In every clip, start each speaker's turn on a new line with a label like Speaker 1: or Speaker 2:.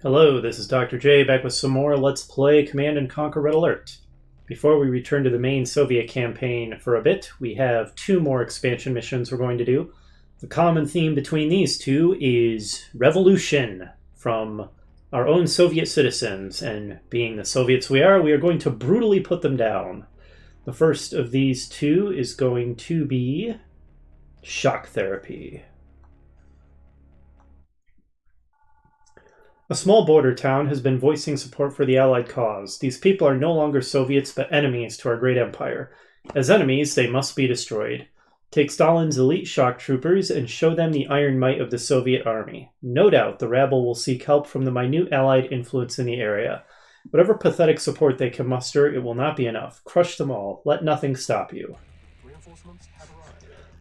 Speaker 1: Hello, this is Dr. J back with some more Let's Play Command and Conquer Red Alert. Before we return to the main Soviet campaign for a bit, we have two more expansion missions we're going to do. The common theme between these two is revolution from our own Soviet citizens, and being the Soviets we are going to brutally put them down. The first of these two is going to be shock therapy. A small border town has been voicing support for the Allied cause. These people are no longer Soviets, but enemies to our great empire. As enemies, they must be destroyed. Take Stalin's elite shock troopers and show them the iron might of the Soviet army. No doubt the rabble will seek help from the minute Allied influence in the area. Whatever pathetic support they can muster, it will not be enough. Crush them all. Let nothing stop you.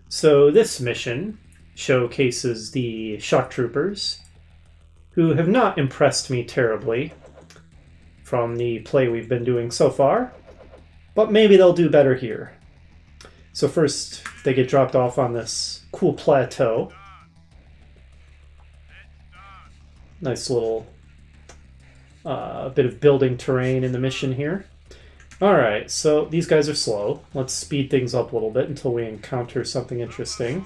Speaker 1: So this mission showcases the shock troopers, who have not impressed me terribly from the play we've been doing so far, but maybe they'll do better here. So first, they get dropped off on this cool plateau. Nice little bit of building terrain in the mission here. Alright, so these guys are slow. Let's speed things up a little bit until we encounter something interesting.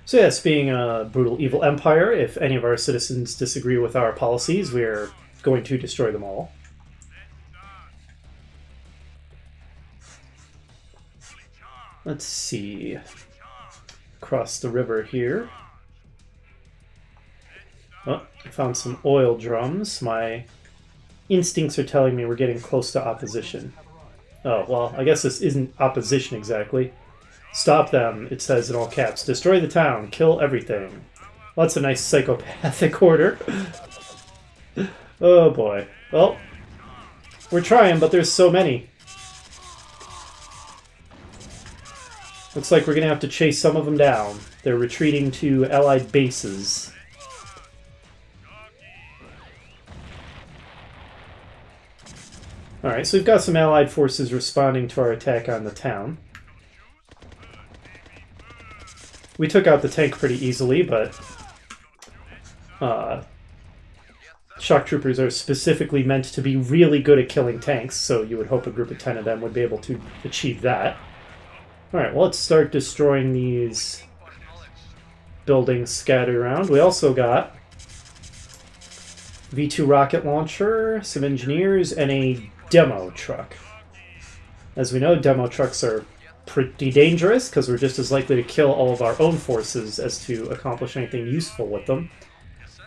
Speaker 1: So yes, being a brutal evil empire, if any of our citizens disagree with our policies, we're going to destroy them all. Let's see. Across the river here. Oh, I found some oil drums. My instincts are telling me we're getting close to opposition. Oh, well, I guess this isn't opposition exactly. Stop them, it says in all caps. Destroy the town. Kill everything. Well, that's a nice psychopathic order. Oh boy. Well, we're trying, but there's so many. Looks like we're going to have to chase some of them down. They're retreating to Allied bases. Alright, so we've got some Allied forces responding to our attack on the town. We took out the tank pretty easily, but shock troopers are specifically meant to be really good at killing tanks, so you would hope a group of 10 of them would be able to achieve that. Alright, well, let's start destroying these buildings scattered around. We also got V2 rocket launcher, some engineers, and a demo truck. As we know, demo trucks are pretty dangerous because we're just as likely to kill all of our own forces as to accomplish anything useful with them.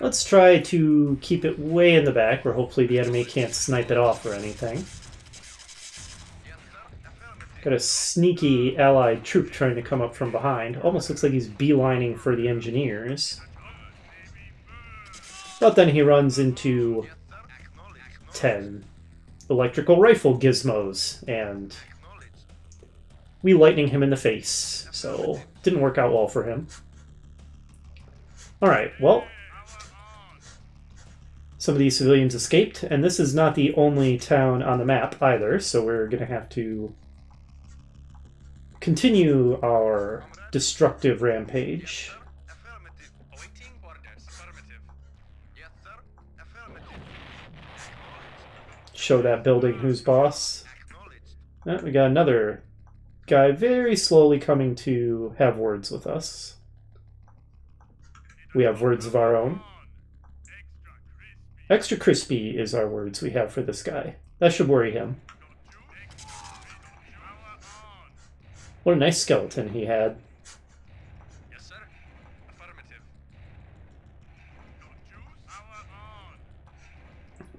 Speaker 1: Let's try to keep it way in the back where hopefully the enemy can't snipe it off or anything. Got a sneaky Allied troop trying to come up from behind. Almost looks like he's beelining for the engineers. But then he runs into 10 electrical rifle gizmos, and we lightning him in the face, so didn't work out well for him. Alright, well, some of these civilians escaped, and this is not the only town on the map either, so we're going to have to continue our destructive rampage. Show that building who's boss. Oh, we got another guy very slowly coming to have words with us. We have words of our own. Extra crispy is our words we have for this guy. That should worry him. What a nice skeleton he had.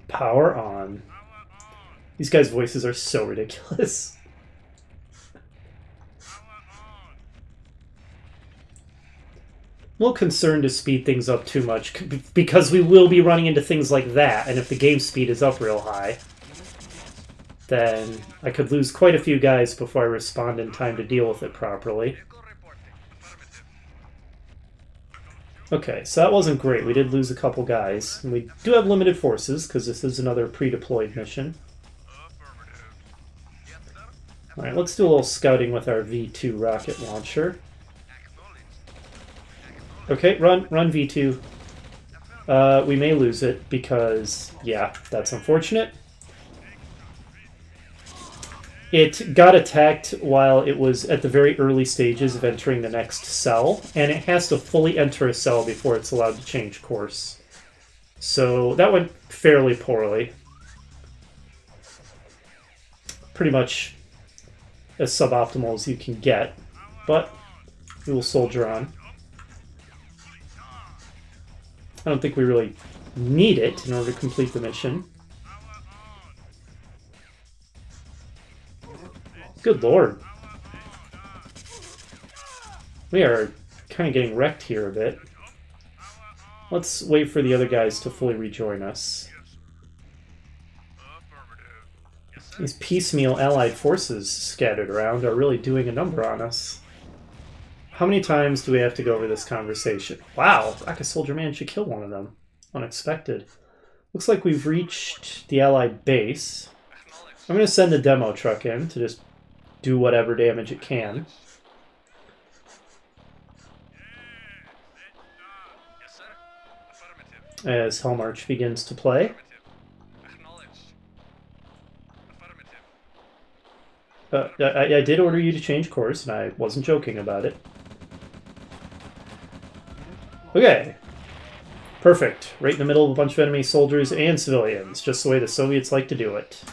Speaker 1: Power on. These guys' voices are so ridiculous. A little concerned to speed things up too much because we will be running into things like that, and if the game speed is up real high, then I could lose quite a few guys before I respond in time to deal with it properly. Okay, so that wasn't great. We did lose a couple guys, and we do have limited forces because this is another pre-deployed mission. Alright, let's do a little scouting with our V2 rocket launcher. Okay, run V2. We may lose it because, yeah, that's unfortunate. It got attacked while it was at the very early stages of entering the next cell, and it has to fully enter a cell before it's allowed to change course. So that went fairly poorly. Pretty much as suboptimal as you can get, but we will soldier on. I don't think we really need it in order to complete the mission. Good lord. We are kind of getting wrecked here a bit. Let's wait for the other guys to fully rejoin us. These piecemeal allied forces scattered around are really doing a number on us. How many times do we have to go over this conversation? Wow, Black Soldier managed to kill one of them. Unexpected. Looks like we've reached the allied base. I'm going to send the demo truck in to just do whatever damage it can. As Hellmarch begins to play. I did order you to change course, and I wasn't joking about it. Okay. Perfect. Right in the middle of a bunch of enemy soldiers and civilians, just the way the Soviets like to do it.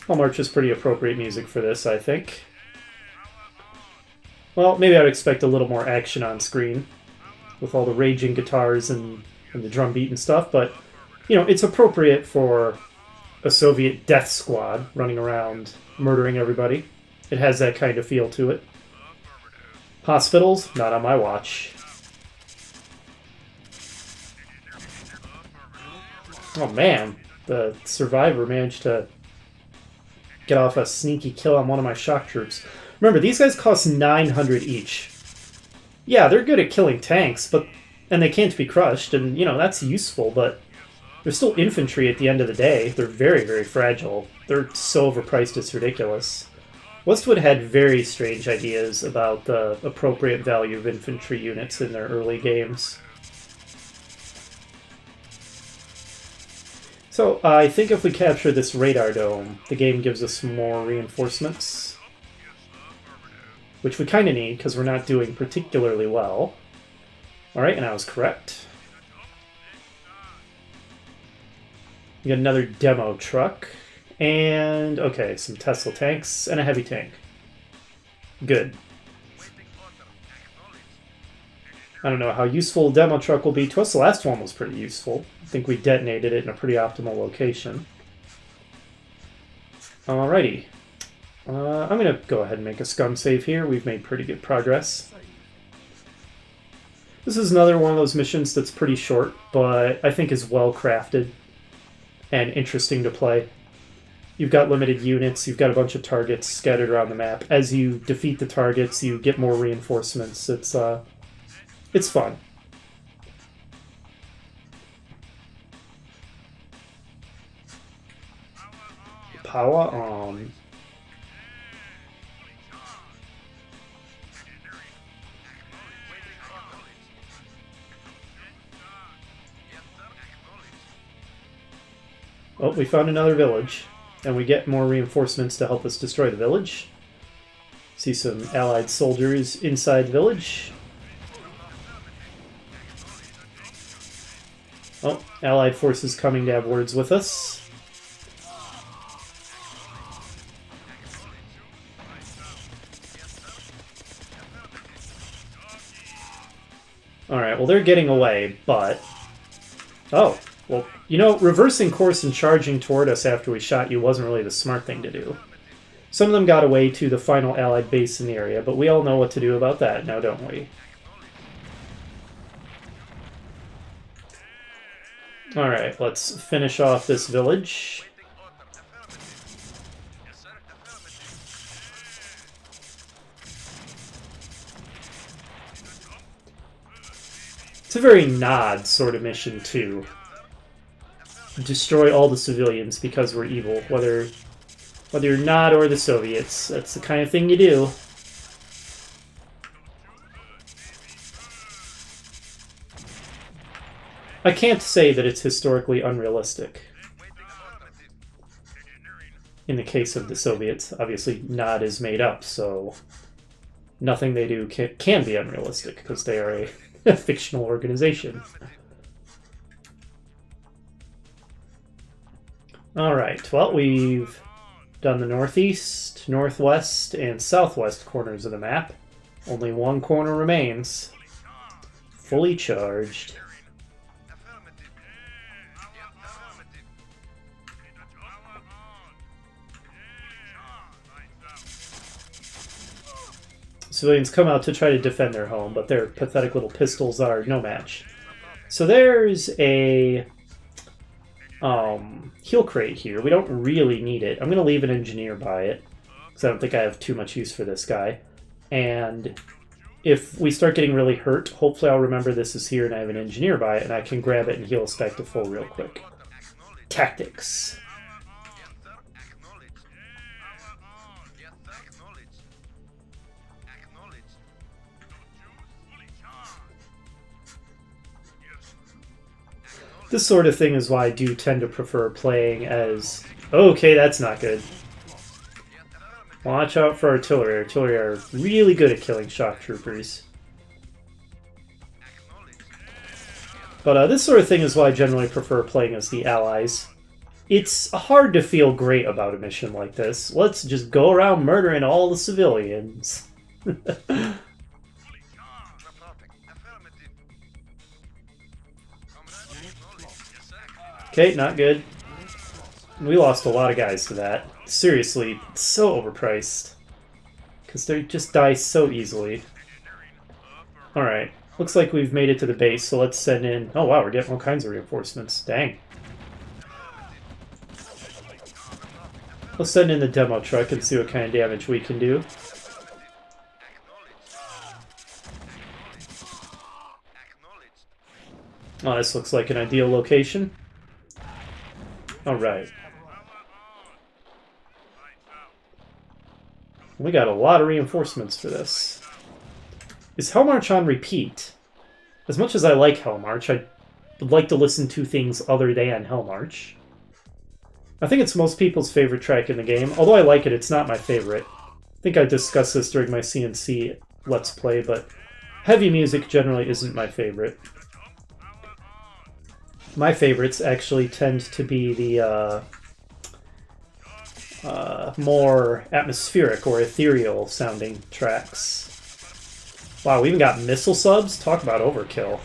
Speaker 1: Hellmarch is pretty appropriate music for this, I think. Well, maybe I'd expect a little more action on screen with all the raging guitars and the drum beat and stuff, but, you know, it's appropriate for a Soviet death squad running around murdering everybody. It has that kind of feel to it. Hospitals? Not on my watch. Oh man, the survivor managed to get off a sneaky kill on one of my shock troops. Remember, these guys cost 900 each. Yeah, they're good at killing tanks, and they can't be crushed, and, you know, that's useful, but they're still infantry at the end of the day. They're very, very fragile. They're so overpriced, it's ridiculous. Westwood had very strange ideas about the appropriate value of infantry units in their early games. So, I think if we capture this radar dome, the game gives us more reinforcements. Which we kind of need, because we're not doing particularly well. Alright, and I was correct. We got another demo truck. And, okay, some Tesla tanks and a heavy tank. Good. I don't know how useful a demo truck will be to us. The last one was pretty useful. I think we detonated it in a pretty optimal location. Alrighty. I'm going to go ahead and make a scum save here. We've made pretty good progress. This is another one of those missions that's pretty short, but I think is well crafted and interesting to play. You've got limited units, you've got a bunch of targets scattered around the map. As you defeat the targets, you get more reinforcements. It's fun. Power on. Oh, we found another village, and we get more reinforcements to help us destroy the village. See some allied soldiers inside the village. Oh, allied forces coming to have words with us. Alright, well they're getting away, but... Oh, well, you know, reversing course and charging toward us after we shot you wasn't really the smart thing to do. Some of them got away to the final allied base in the area, but we all know what to do about that now, don't we? Alright, let's finish off this village. It's a very nod sort of mission, too. Destroy all the civilians because we're evil, whether Whether you're not or the Soviets, that's the kind of thing you do. I can't say that it's historically unrealistic. In the case of the Soviets, obviously not is made up, so nothing they do can be unrealistic, because they are a fictional organization. Alright, well, we've done the northeast, northwest, and southwest corners of the map. Only one corner remains. Fully charged. Civilians come out to try to defend their home, but their pathetic little pistols are no match. So there's a heal crate here. We don't really need it. I'm going to leave an engineer by it, because I don't think I have too much use for this guy. And if we start getting really hurt, hopefully I'll remember this is here and I have an engineer by it, and I can grab it and heal us back to full real quick. Tactics. This sort of thing is why I do tend to prefer playing as... Okay, that's not good. Watch out for artillery. Artillery are really good at killing shock troopers. But this sort of thing is why I generally prefer playing as the Allies. It's hard to feel great about a mission like this. Let's just go around murdering all the civilians. Okay, not good. We lost a lot of guys to that. Seriously, it's so overpriced. Because they just die so easily. Alright, looks like we've made it to the base, so let's send in... Oh wow, we're getting all kinds of reinforcements. Dang. Let's send in the demo truck and see what kind of damage we can do. Oh, this looks like an ideal location. Alright. We got a lot of reinforcements for this. Is Hellmarch on repeat? As much as I like Hellmarch, I would like to listen to things other than Hellmarch. I think it's most people's favorite track in the game. Although I like it, it's not my favorite. I think I discussed this during my CNC Let's Play, but heavy music generally isn't my favorite. My favorites actually tend to be the more atmospheric or ethereal sounding tracks. Wow, we even got missile subs? Talk about overkill.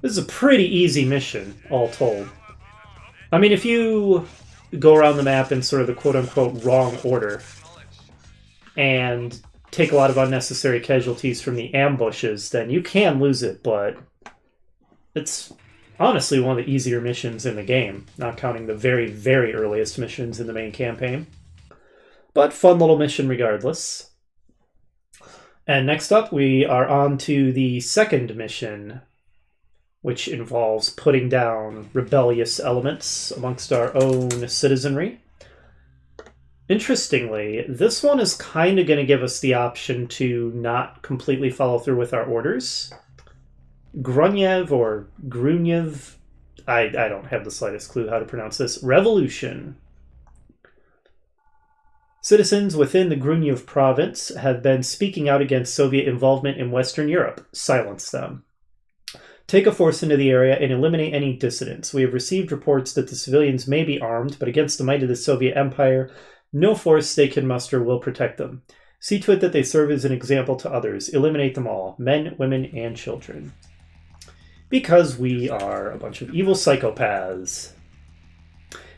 Speaker 1: This is a pretty easy mission, all told. I mean, if you go around the map in sort of the quote-unquote wrong order and take a lot of unnecessary casualties from the ambushes, then you can lose it, but it's honestly one of the easier missions in the game, not counting the very, very earliest missions in the main campaign. But fun little mission regardless. And next up, we are on to the second mission, which involves putting down rebellious elements amongst our own citizenry. Interestingly, this one is kind of going to give us the option to not completely follow through with our orders. Grunyev or Grunyev, I don't have the slightest clue how to pronounce this, revolution. Citizens within the Grunyev province have been speaking out against Soviet involvement in Western Europe. Silence them. Take a force into the area and eliminate any dissidents. We have received reports that the civilians may be armed, but against the might of the Soviet Empire, no force they can muster will protect them. See to it that they serve as an example to others. Eliminate them all, men, women, and children. Because we are a bunch of evil psychopaths.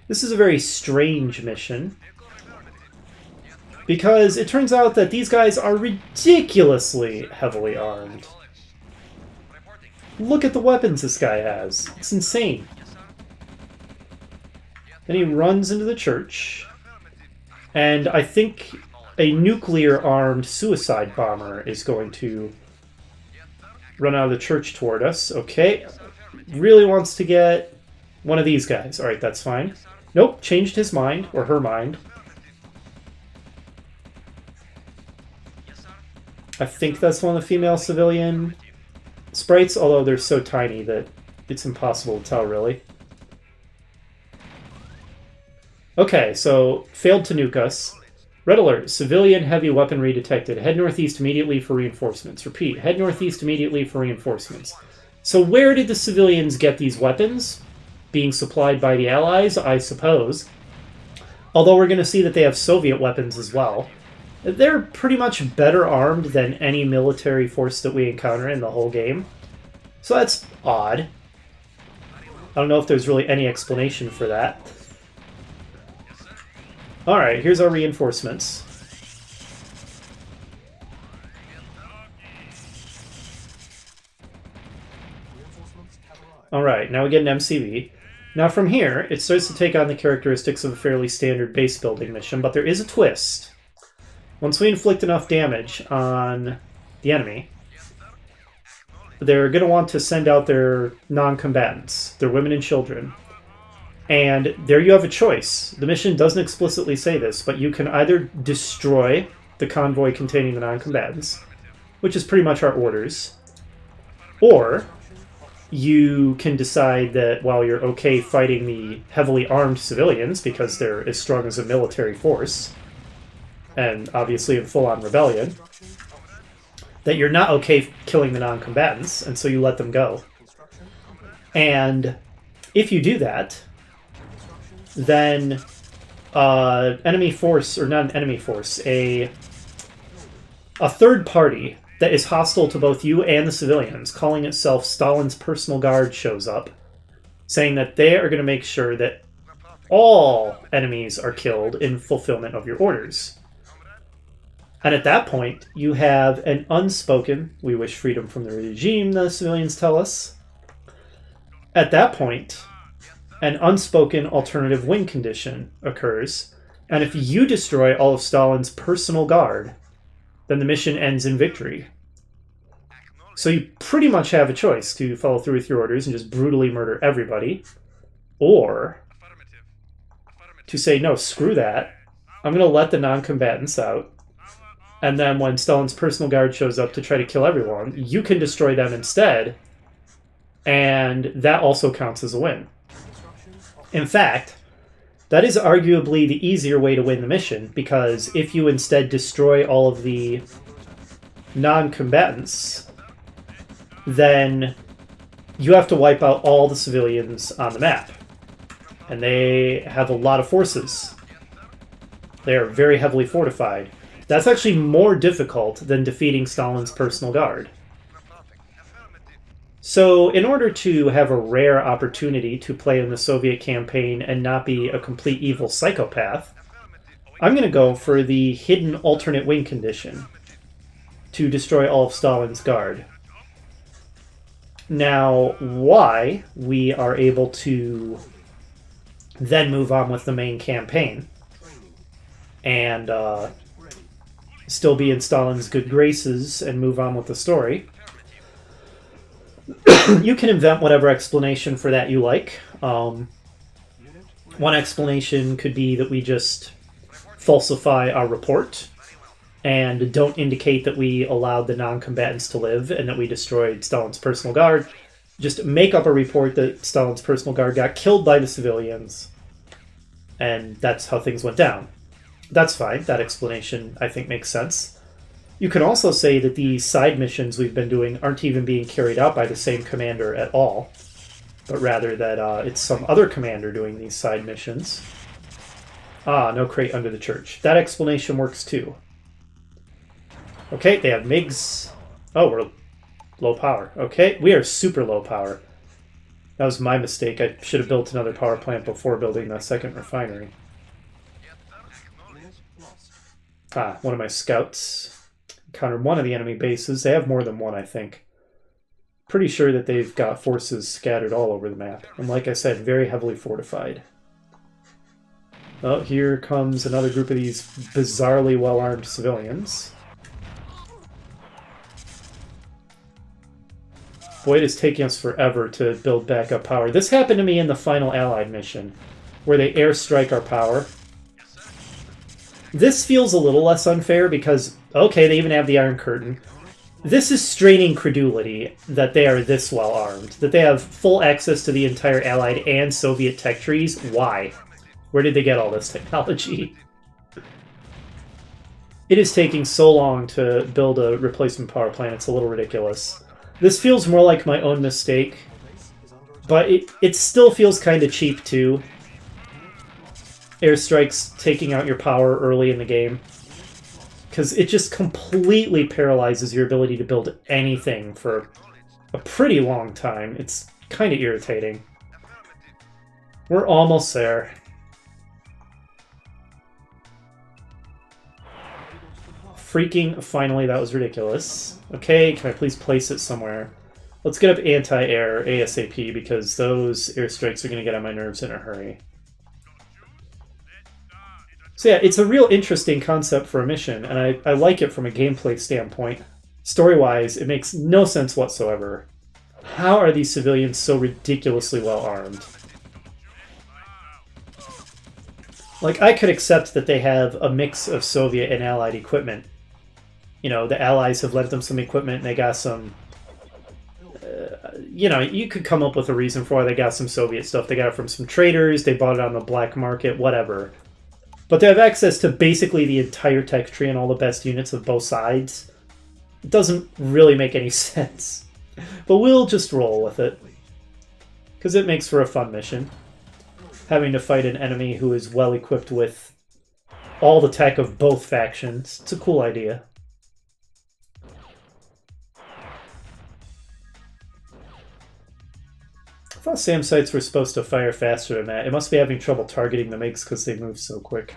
Speaker 1: This is a very strange mission, because it turns out that these guys are ridiculously heavily armed. Look at the weapons this guy has. It's insane. Then he runs into the church. And I think a nuclear-armed suicide bomber is going to run out of the church toward us. Okay. Really wants to get one of these guys. Alright, that's fine. Nope, changed his mind, or her mind. I think that's one of the female civilian sprites, although they're so tiny that it's impossible to tell, really. Okay, so failed to nuke us. Red alert, civilian heavy weaponry detected. Head northeast immediately for reinforcements. Repeat, head northeast immediately for reinforcements. So where did the civilians get these weapons? Being supplied by the Allies, I suppose. Although we're going to see that they have Soviet weapons as well. They're pretty much better armed than any military force that we encounter in the whole game. So that's odd. I don't know if there's really any explanation for that. Alright, here's our reinforcements. Alright, now we get an MCV. Now from here, it starts to take on the characteristics of a fairly standard base building mission, but there is a twist. Once we inflict enough damage on the enemy, they're going to want to send out their non-combatants, their women and children. And there you have a choice. The mission doesn't explicitly say this, but you can either destroy the convoy containing the non-combatants, which is pretty much our orders, or you can decide that while you're okay fighting the heavily armed civilians, because they're as strong as a military force, and obviously in full-on rebellion, that you're not okay killing the non-combatants, and so you let them go. And if you do that, then enemy force, or not an enemy force, a third party that is hostile to both you and the civilians, calling itself Stalin's Personal Guard, shows up, saying that they are going to make sure that all enemies are killed in fulfillment of your orders. And at that point, you have an unspoken, we wish freedom from the regime, the civilians tell us. At that point, an unspoken alternative win condition occurs, and if you destroy all of Stalin's personal guard, then the mission ends in victory. So you pretty much have a choice to follow through with your orders and just brutally murder everybody, or to say, no, screw that, I'm going to let the non-combatants out, and then when Stalin's personal guard shows up to try to kill everyone, you can destroy them instead, and that also counts as a win. In fact, that is arguably the easier way to win the mission, because if you instead destroy all of the non-combatants, then you have to wipe out all the civilians on the map. And they have a lot of forces. They are very heavily fortified. That's actually more difficult than defeating Stalin's personal guard. So, in order to have a rare opportunity to play in the Soviet campaign and not be a complete evil psychopath, I'm going to go for the hidden alternate win condition to destroy all of Stalin's guard. Now, why we are able to then move on with the main campaign and still be in Stalin's good graces and move on with the story. You can invent whatever explanation for that you like. One explanation could be that we just falsify our report and don't indicate that we allowed the non-combatants to live and that we destroyed Stalin's personal guard. Just make up a report that Stalin's personal guard got killed by the civilians, and that's how things went down. That's fine. That explanation, I think, makes sense. You can also say that these side missions we've been doing aren't even being carried out by the same commander at all, but rather that it's some other commander doing these side missions. Ah, no crate under the church. That explanation works too. Okay, they have MiGs. Oh, we're low power. Okay, we are super low power. That was my mistake. I should have built another power plant before building the second refinery. Ah, one of my scouts encountered one of the enemy bases. They have more than one, I think. Pretty sure that they've got forces scattered all over the map. And like I said, very heavily fortified. Oh, here comes another group of these bizarrely well-armed civilians. Boy, it is taking us forever to build back up power. This happened to me in the final Allied mission, where they airstrike our power. This feels a little less unfair because, okay, they even have the Iron Curtain. This is straining credulity that they are this well armed, that they have full access to the entire Allied and Soviet tech trees. Why? Where did they get all this technology? It is taking so long to build a replacement power plant, it's a little ridiculous. This feels more like my own mistake, but it still feels kind of cheap too. Airstrikes taking out your power early in the game. Because it just completely paralyzes your ability to build anything for a pretty long time. It's kind of irritating. We're almost there. Freaking finally, that was ridiculous. Okay, can I please place it somewhere? Let's get up anti-air ASAP because those airstrikes are going to get on my nerves in a hurry. So yeah, it's a real interesting concept for a mission, and I like it from a gameplay standpoint. Story-wise, it makes no sense whatsoever. How are these civilians so ridiculously well armed? Like, I could accept that they have a mix of Soviet and Allied equipment. You know, the Allies have lent them some equipment, and they got some... you know, you could come up with a reason for why they got some Soviet stuff. They got it from some traders, they bought it on the black market, whatever. But they have access to basically the entire tech tree and all the best units of both sides. It doesn't really make any sense. But we'll just roll with it. Because it makes for a fun mission. Having to fight an enemy who is well equipped with all the tech of both factions. It's a cool idea. I thought SAM sites were supposed to fire faster than that. It must be having trouble targeting the MiGs because they move so quick.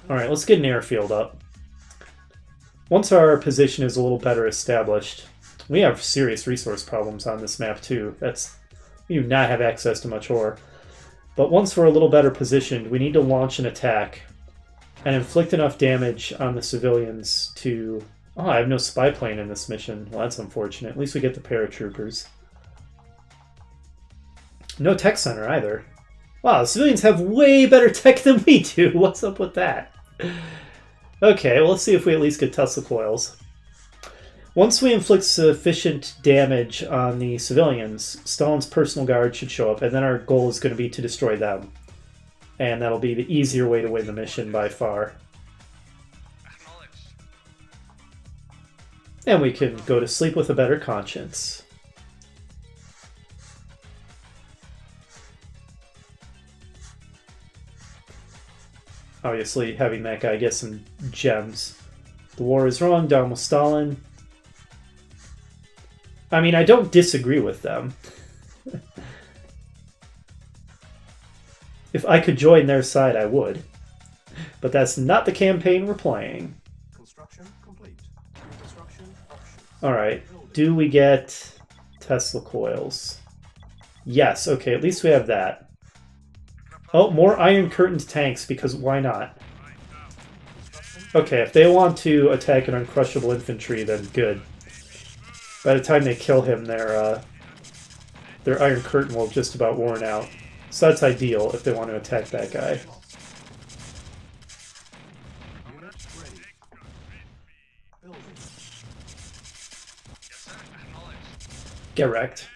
Speaker 1: Alright, let's get an airfield up. Once our position is a little better established, we have serious resource problems on this map too. We do not have access to much ore. But once we're a little better positioned, we need to launch an attack and inflict enough damage on the civilians to... Oh, I have no spy plane in this mission. Well, that's unfortunate. At least we get the paratroopers. No tech center either. Wow, the civilians have way better tech than we do. What's up with that? Okay, well, let's see if we at least get Tesla coils. Once we inflict sufficient damage on the civilians, Stalin's personal guard should show up, and then our goal is going to be to destroy them. And that'll be the easier way to win the mission by far. And we can go to sleep with a better conscience. Obviously, having that guy get some gems. The war is wrong, down with Stalin. I mean, I don't disagree with them. If I could join their side, I would. But that's not the campaign we're playing. Construction complete. Construction option. Alright, do we get Tesla coils? Yes, okay, at least we have that. Oh, more Iron Curtained tanks, because why not? Okay, if they want to attack an uncrushable infantry, then good. By the time they kill him, their Iron Curtain will have just about worn out. So that's ideal if they want to attack that guy. Get wrecked.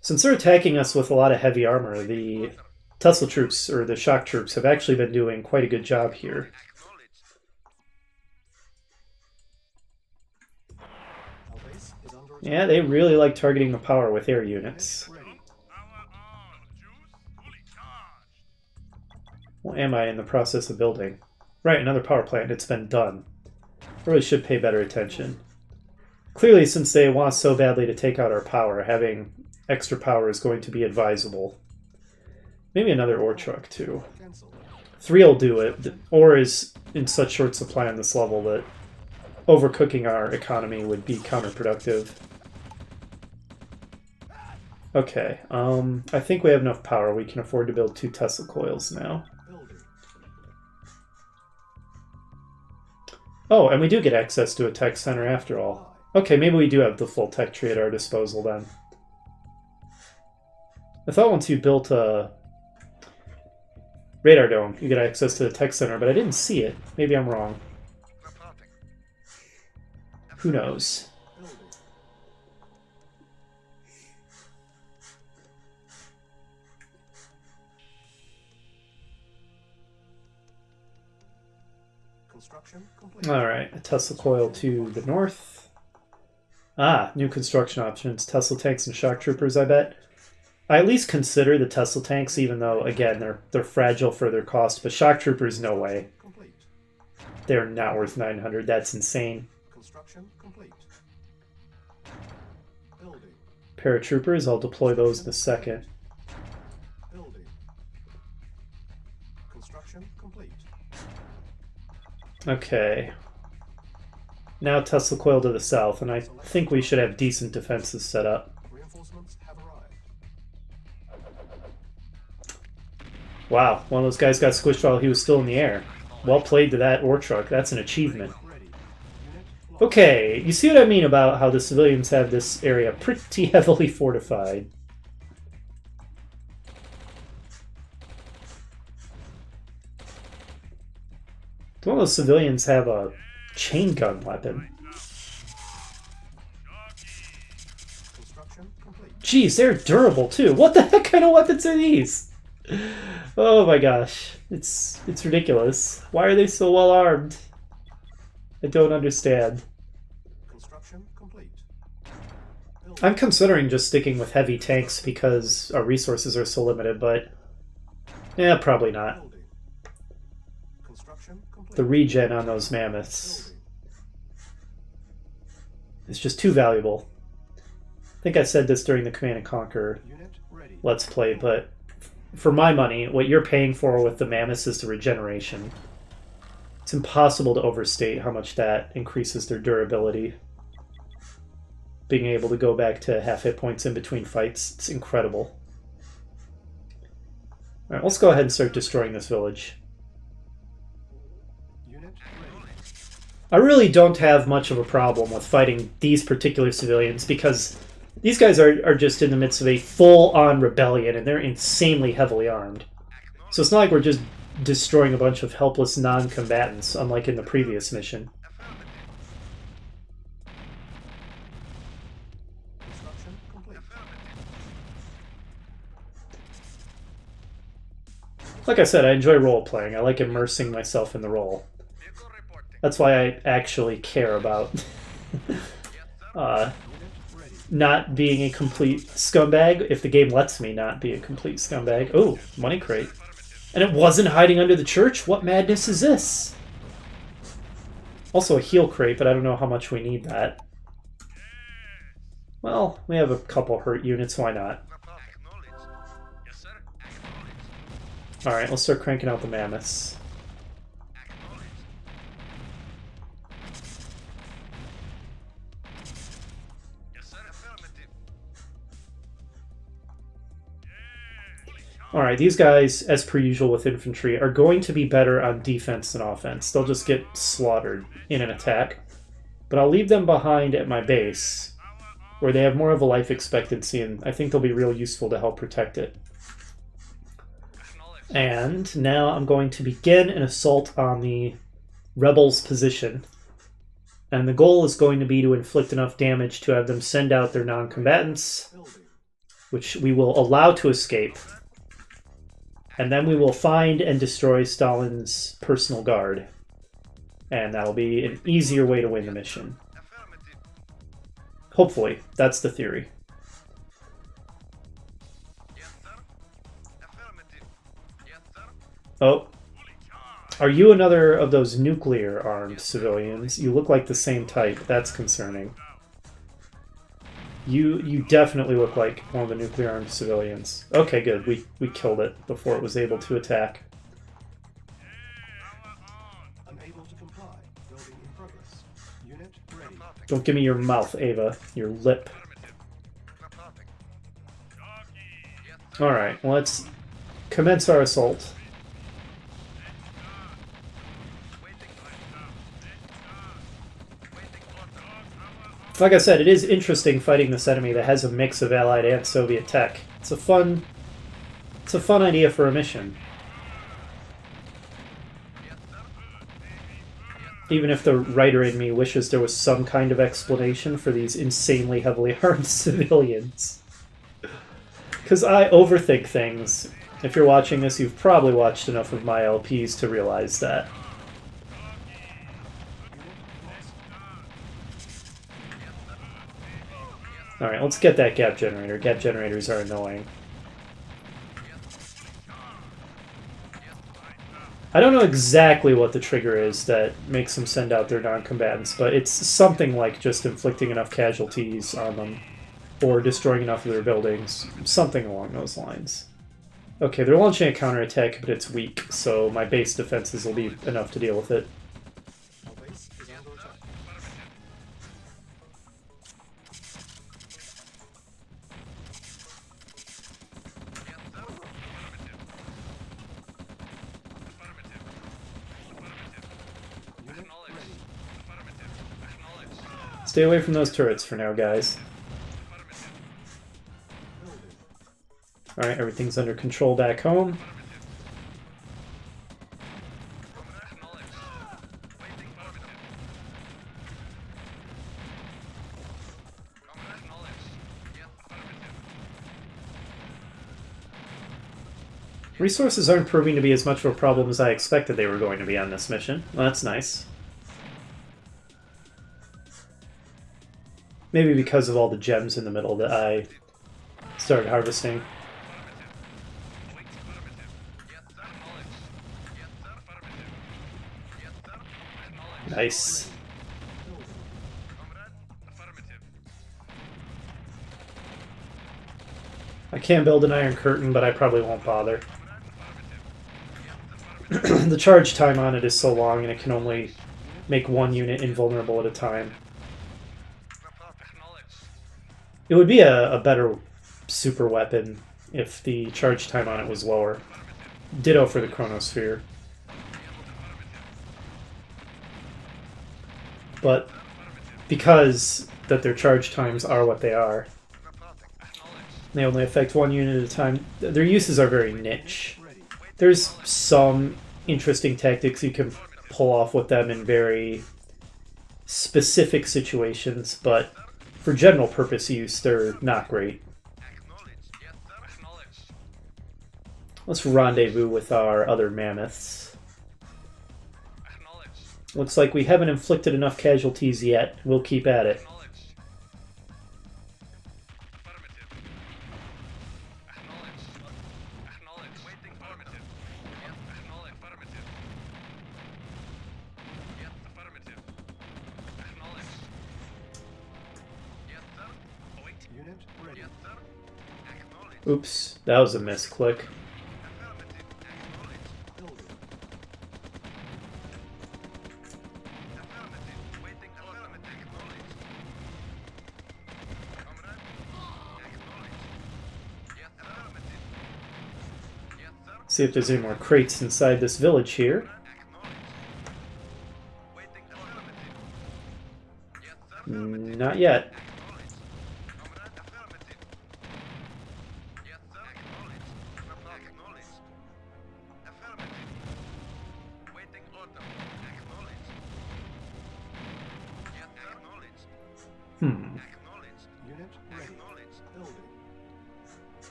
Speaker 1: Since they're attacking us with a lot of heavy armor, the Tesla troops, or the shock troops, have actually been doing quite a good job here. Yeah, they really like targeting the power with air units. What am I in the process of building? Right, another power plant. It's been done. I really should pay better attention. Clearly, since they want so badly to take out our power, having extra power is going to be advisable. Maybe another ore truck, too. 3 will do it. The ore is in such short supply on this level that overcooking our economy would be counterproductive. Okay, I think we have enough power. We can afford to build 2 Tesla coils now. Oh, and we do get access to a tech center after all. Okay, maybe we do have the full tech tree at our disposal then. I thought once you built a radar dome, you get access to the tech center, but I didn't see it. Maybe I'm wrong. Who knows? Alright, a Tesla coil to the north. Ah, new construction options. Tesla tanks and shock troopers, I bet. I at least consider the Tesla tanks, even though, again, they're fragile for their cost. But shock troopers, no way. They're not worth 900. That's insane. Paratroopers, I'll deploy those in a second. Okay. Now Tesla coil to the south, and I think we should have decent defenses set up. Wow, one of those guys got squished while he was still in the air. Well played to that ore truck. That's an achievement. Okay, you see what I mean about how the civilians have this area pretty heavily fortified. One of those civilians have a chain gun weapon. Jeez, they're durable too. What the heck kind of weapons are these? Oh my gosh, it's ridiculous. Why are they so well armed? I don't understand. I'm considering just sticking with heavy tanks because our resources are so limited, but yeah, probably not. The regen on those mammoths is just too valuable. I think I said this during the Command & Conquer Let's Play, but for my money, what you're paying for with the mammoths is the regeneration. It's impossible to overstate how much that increases their durability. Being able to go back to half hit points in between fights, it's incredible. Alright, let's go ahead and start destroying this village. I really don't have much of a problem with fighting these particular civilians because these guys are just in the midst of a full-on rebellion and they're insanely heavily armed. So it's not like we're just destroying a bunch of helpless non-combatants, unlike in the previous mission. Like I said, I enjoy role-playing. I like immersing myself in the role. That's why I actually care about not being a complete scumbag, if the game lets me not be a complete scumbag. Oh, money crate. And it wasn't hiding under the church? What madness is this? Also a heal crate, but I don't know how much we need that. Well, we have a couple hurt units, why not? Alright, let's start cranking out the mammoths. Alright, these guys, as per usual with infantry, are going to be better on defense than offense. They'll just get slaughtered in an attack. But I'll leave them behind at my base, where they have more of a life expectancy, and I think they'll be real useful to help protect it. And now I'm going to begin an assault on the rebels' position. And the goal is going to be to inflict enough damage to have them send out their non-combatants, which we will allow to escape. And then we will find and destroy Stalin's personal guard. And that'll be an easier way to win the mission. Hopefully, that's the theory. Oh. Are you another of those nuclear-armed civilians? You look like the same type. That's concerning. You definitely look like one of the nuclear-armed civilians. Okay, good. We killed it before it was able to attack. Unable to comply. Building in progress. Unit ready. Don't give me your mouth, Ava. Your lip. Alright, let's commence our assault. Like I said, it is interesting fighting this enemy that has a mix of Allied and Soviet tech. It's a fun idea for a mission. Even if the writer in me wishes there was some kind of explanation for these insanely heavily armed civilians. Because I overthink things. If you're watching this, you've probably watched enough of my LPs to realize that. Alright, let's get that gap generator. Gap generators are annoying. I don't know exactly what the trigger is that makes them send out their non-combatants, but it's something like just inflicting enough casualties on them, or destroying enough of their buildings. Something along those lines. Okay, they're launching a counterattack, but it's weak, so my base defenses will be enough to deal with it. Stay away from those turrets for now, guys. Alright, everything's under control back home. Resources aren't proving to be as much of a problem as I expected they were going to be on this mission. Well, that's nice. Maybe because of all the gems in the middle that I started harvesting. Nice. I can build an iron curtain, but I probably won't bother. The charge time on it is so long, and it can only make one unit invulnerable at a time. It would be a better super weapon if the charge time on it was lower. Ditto for the chronosphere. But because that their charge times are what they are, they only affect one unit at a time. Their uses are very niche. There's some interesting tactics you can pull off with them in very specific situations, but for general purpose use, they're not great. Let's rendezvous with our other mammoths. Looks like we haven't inflicted enough casualties yet. We'll keep at it. Oops, that was a misclick. See if there's any more crates inside this village here. Not yet.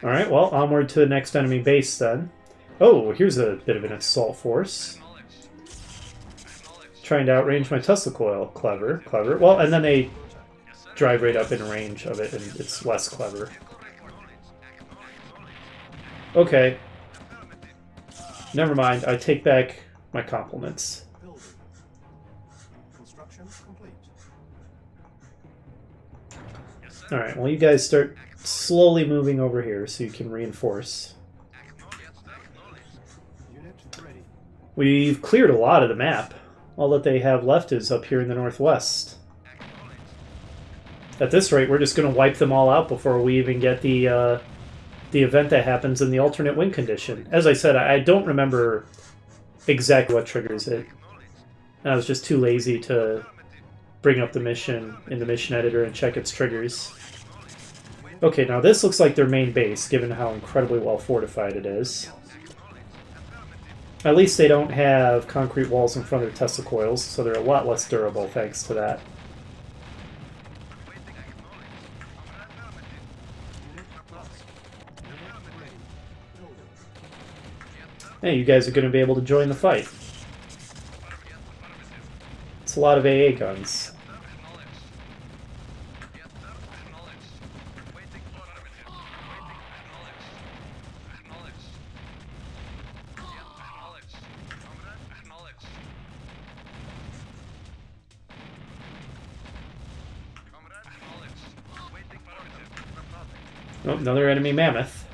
Speaker 1: Alright, well, onward to the next enemy base then. Oh, here's a bit of an assault force. Trying to outrange my Tesla coil. Clever, clever. Well, and then they drive right up in range of it, and it's less clever. Okay. Never mind, I take back my compliments. Alright, well you guys start slowly moving over here so you can reinforce. We've cleared a lot of the map. All that they have left is up here in the northwest. At this rate, we're just going to wipe them all out before we even get the event that happens in the alternate win condition. As I said, I don't remember exactly what triggers it. I was just too lazy to bring up the mission in the mission editor and check its triggers. Okay, now this looks like their main base, given how incredibly well fortified it is. At least they don't have concrete walls in front of their Tesla coils, so they're a lot less durable thanks to that. Hey, you guys are going to be able to join the fight. It's a lot of AA guns. Oh, another enemy mammoth.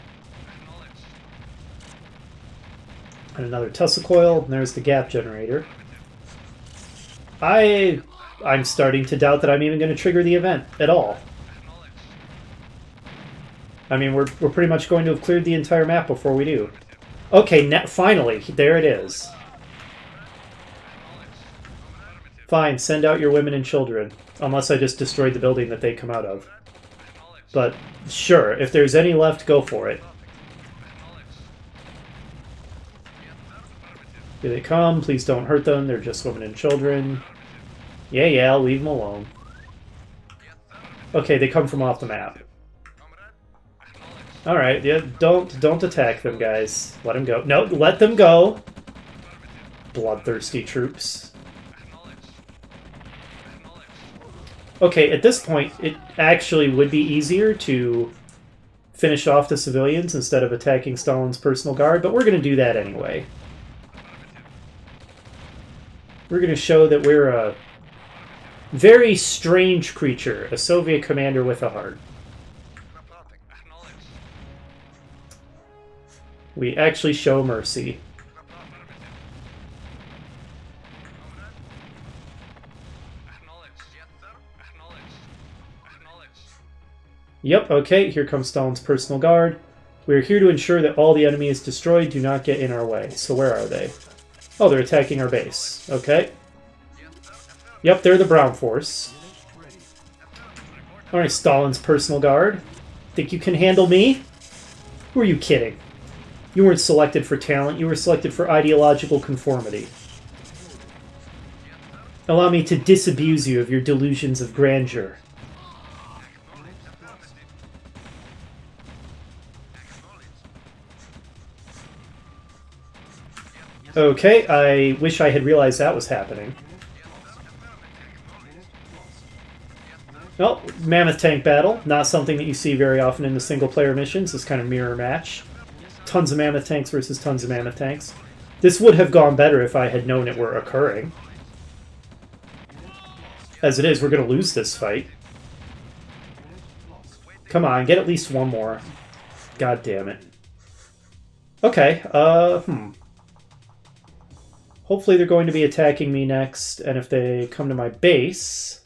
Speaker 1: And another Tesla coil, and there's the gap generator. I'm starting to doubt that I'm even going to trigger the event at all. I mean, we're pretty much going to have cleared the entire map before we do. Okay, finally, there it is. Fine, send out your women and children. Unless I just destroyed the building that they come out of. But, sure, if there's any left, go for it. Here they come. Please don't hurt them. They're just women and children. Yeah, I'll leave them alone. Okay, they come from off the map. Alright, yeah, don't attack them, guys. Let them go. No, let them go! Bloodthirsty troops. Okay, at this point, it actually would be easier to finish off the civilians instead of attacking Stalin's personal guard, but we're going to do that anyway. We're going to show that we're a very strange creature, a Soviet commander with a heart. We actually show mercy. Yep, okay, here comes Stalin's personal guard. We are here to ensure that all the enemy is destroyed. Do not get in our way. So where are they? Oh, they're attacking our base. Okay. Yep, they're the Brown Force. Alright, Stalin's personal guard. Think you can handle me? Who are you kidding? You weren't selected for talent, you were selected for ideological conformity. Allow me to disabuse you of your delusions of grandeur. Okay, I wish I had realized that was happening. Oh, Mammoth Tank Battle. Not something that you see very often in the single-player missions. This kind of mirror match. Tons of Mammoth Tanks versus tons of Mammoth Tanks. This would have gone better if I had known it were occurring. As it is, we're going to lose this fight. Come on, get at least one more. God damn it. Okay, Hopefully they're going to be attacking me next, and if they come to my base,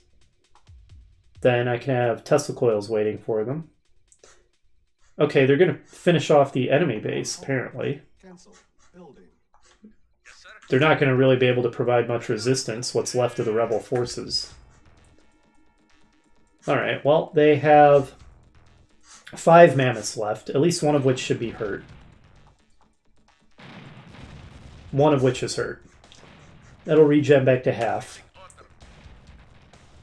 Speaker 1: then I can have Tesla coils waiting for them. Okay, they're going to finish off the enemy base, apparently. They're not going to really be able to provide much resistance, what's left of the rebel forces. Alright, well, they have 5 mammoths left, at least one of which should be hurt. One of which is hurt. That'll regen back to half.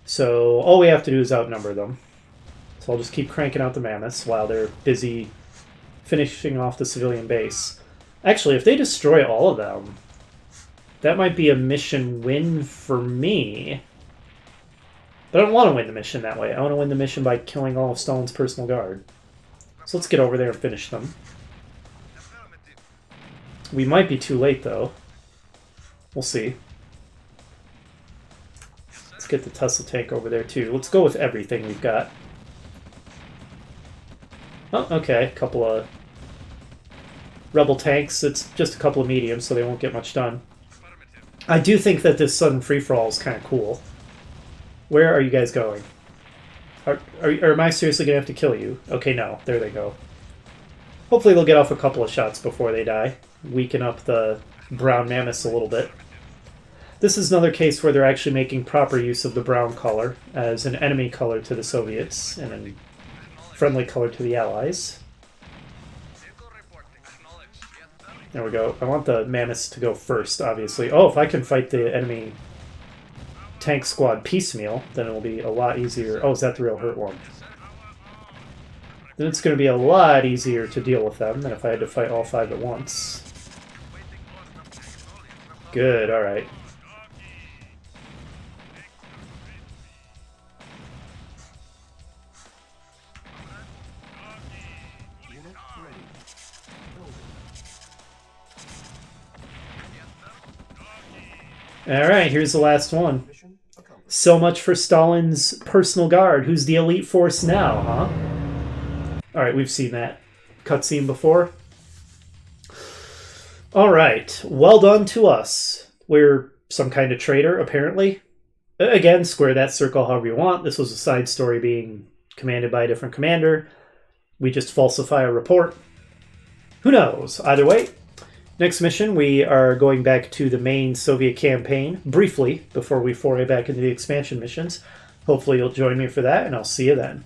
Speaker 1: So all we have to do is outnumber them. So I'll just keep cranking out the mammoths while they're busy finishing off the civilian base. Actually, if they destroy all of them, that might be a mission win for me. But I don't want to win the mission that way. I want to win the mission by killing all of Stalin's personal guard. So let's get over there and finish them. We might be too late, though. We'll see. Let's get the Tesla tank over there, too. Let's go with everything we've got. Oh, okay. A couple of rebel tanks. It's just a couple of mediums, so they won't get much done. I do think that this sudden free-for-all is kind of cool. Where are you guys going? Or am I seriously going to have to kill you? Okay, no. There they go. Hopefully they'll get off a couple of shots before they die. Weaken up the brown mammoths a little bit. This is another case where they're actually making proper use of the brown color as an enemy color to the Soviets and a friendly color to the Allies. There we go. I want the mammoths to go first, obviously. Oh, if I can fight the enemy tank squad piecemeal, then it'll be a lot easier. Oh, is that the real hurt one? Then it's going to be a lot easier to deal with them than if I had to fight all 5 at once. Good, alright. Alright, here's the last one. So much for Stalin's personal guard. Who's the elite force now, huh? Alright, we've seen that cutscene before. Alright, well done to us. We're some kind of traitor, apparently. Again, square that circle however you want. This was a side story being commanded by a different commander. We just falsify a report. Who knows? Either way. Next mission, we are going back to the main Soviet campaign, briefly, before we foray back into the expansion missions. Hopefully you'll join me for that, and I'll see you then.